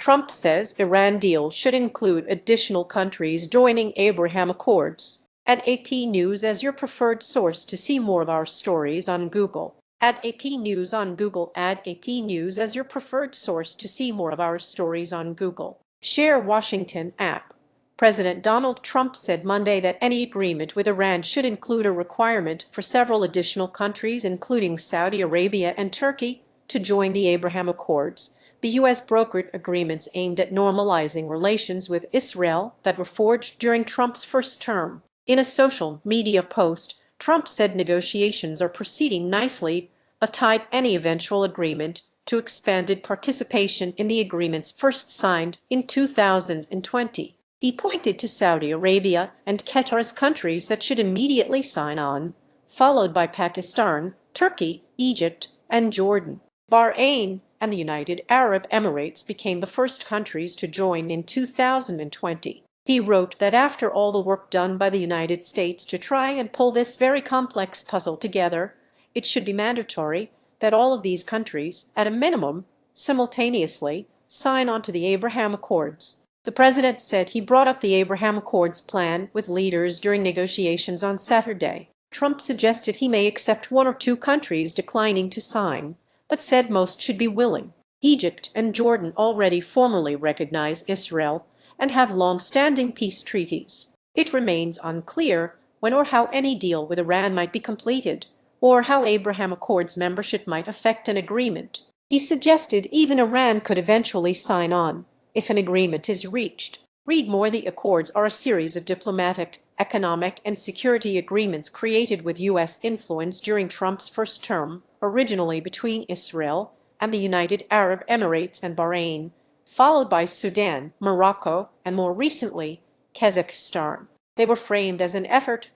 Trump says Iran deal should include additional countries joining Abraham Accords. Add AP News as your preferred source to see more of our stories on Google. Add AP News on Google. Add AP News as your preferred source to see more of our stories on Google. Share Washington app. President Donald Trump said Monday that any agreement with Iran should include a requirement for several additional countries, including Saudi Arabia and Turkey, to join the Abraham Accords, the U.S. brokered agreements aimed at normalizing relations with Israel that were forged during Trump's first term. In a social media post, Trump said negotiations are proceeding nicely, tied any eventual agreement to expanded participation in the agreements first signed in 2020. He pointed to Saudi Arabia and Qatar as countries that should immediately sign on, followed by Pakistan, Turkey, Egypt, and Jordan. Bahrain and the United Arab Emirates became the first countries to join in 2020. He wrote that after all the work done by the United States to try and pull this very complex puzzle together, it should be mandatory that all of these countries, at a minimum, simultaneously sign on to the Abraham Accords. The president said he brought up the Abraham Accords plan with leaders during negotiations on Saturday. Trump suggested he may accept one or two countries declining to sign, but said most should be willing. Egypt and Jordan already formally recognize Israel and have long-standing peace treaties. It remains unclear when or how any deal with Iran might be completed, or how Abraham Accords membership might affect an agreement. He suggested even Iran could eventually sign on if an agreement is reached. Read more. The Accords are a series of diplomatic, economic, and security agreements created with U.S. influence during Trump's first term, originally between Israel and the United Arab Emirates and Bahrain, followed by Sudan, Morocco, and more recently, Kazakhstan. They were framed as an effort